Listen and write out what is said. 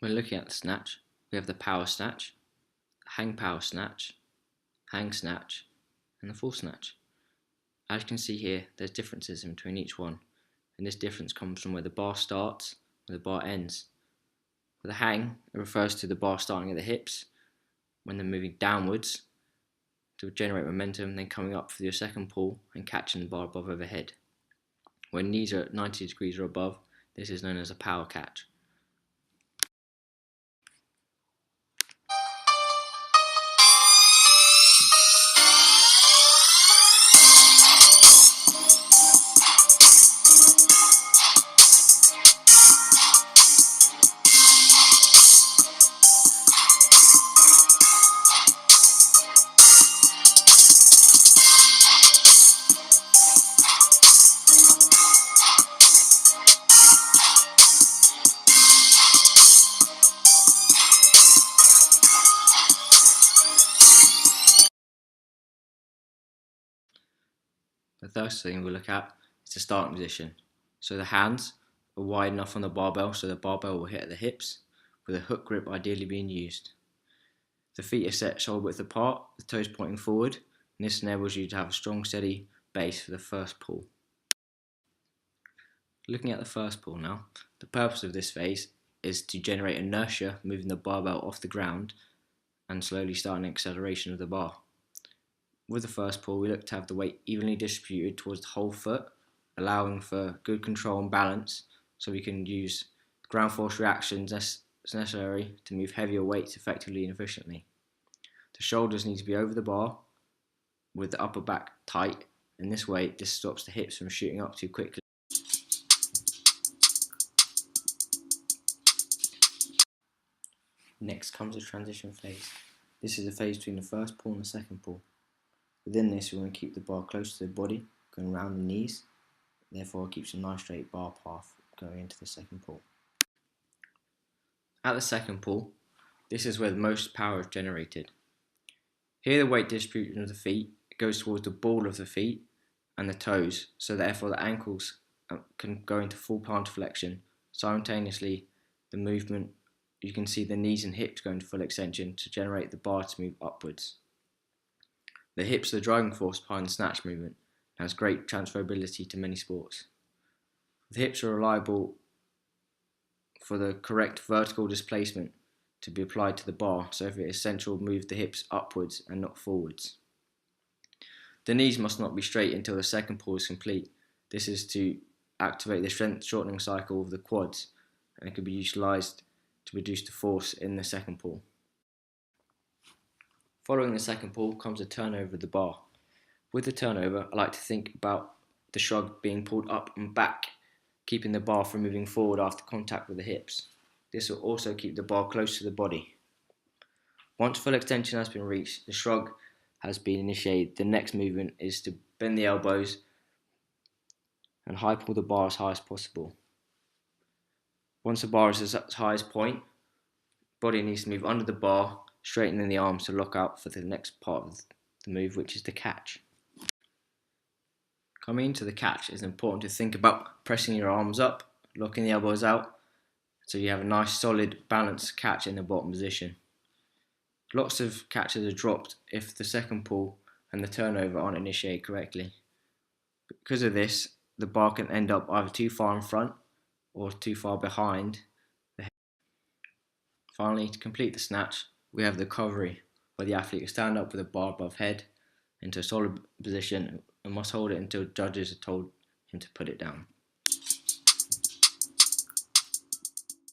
When looking at the snatch, we have the power snatch, hang power snatch, hang snatch, and the full snatch. As you can see here, there's differences in between each one, and this difference comes from where the bar starts and the bar ends. For the hang, it refers to the bar starting at the hips, when they're moving downwards to generate momentum, then coming up for your second pull and catching the bar above overhead. When knees are at 90 degrees or above, this is known as a power catch. The first thing we'll look at is the starting position. So the hands are wide enough on the barbell so the barbell will hit at the hips, with a hook grip ideally being used. The feet are set shoulder width apart, the toes pointing forward, and this enables you to have a strong steady base for the first pull. Looking at the first pull now, the purpose of this phase is to generate inertia, moving the barbell off the ground and slowly starting an acceleration of the bar. With the first pull, we look to have the weight evenly distributed towards the whole foot, allowing for good control and balance, so we can use ground force reactions as necessary to move heavier weights effectively and efficiently. The shoulders need to be over the bar with the upper back tight. In this way, this stops the hips from shooting up too quickly. Next comes the transition phase. This is the phase between the first pull and the second pull. Within this, we want to keep the bar close to the body, going around the knees. Therefore, it keeps a nice straight bar path going into the second pull. At the second pull, this is where the most power is generated. Here, the weight distribution of the feet goes towards the ball of the feet and the toes, so therefore the ankles can go into full plantar flexion. Simultaneously, the movement, you can see the knees and hips go into full extension to generate the bar to move upwards. The hips are the driving force behind the snatch movement and has great transferability to many sports. The hips are reliable for the correct vertical displacement to be applied to the bar, so if it is central, move the hips upwards and not forwards. The knees must not be straight until the second pull is complete. This is to activate the strength shortening cycle of the quads, and it can be utilised to reduce the force in the second pull. Following the second pull comes a turnover of the bar. With the turnover, I like to think about the shrug being pulled up and back, keeping the bar from moving forward after contact with the hips. This will also keep the bar close to the body. Once full extension has been reached, the shrug has been initiated. The next movement is to bend the elbows and high pull the bar as high as possible. Once the bar is at its highest point, body needs to move under the bar, straightening the arms to lock out for the next part of the move, which is the catch. Coming into the catch, it's important to think about pressing your arms up, locking the elbows out, so you have a nice solid balanced catch in the bottom position. Lots of catches are dropped if the second pull and the turnover aren't initiated correctly. Because of this, the bar can end up either too far in front or too far behind the head. Finally, to complete the snatch, we have the recovery, where the athlete will stand up with a bar above head into a solid position and must hold it until judges have told him to put it down.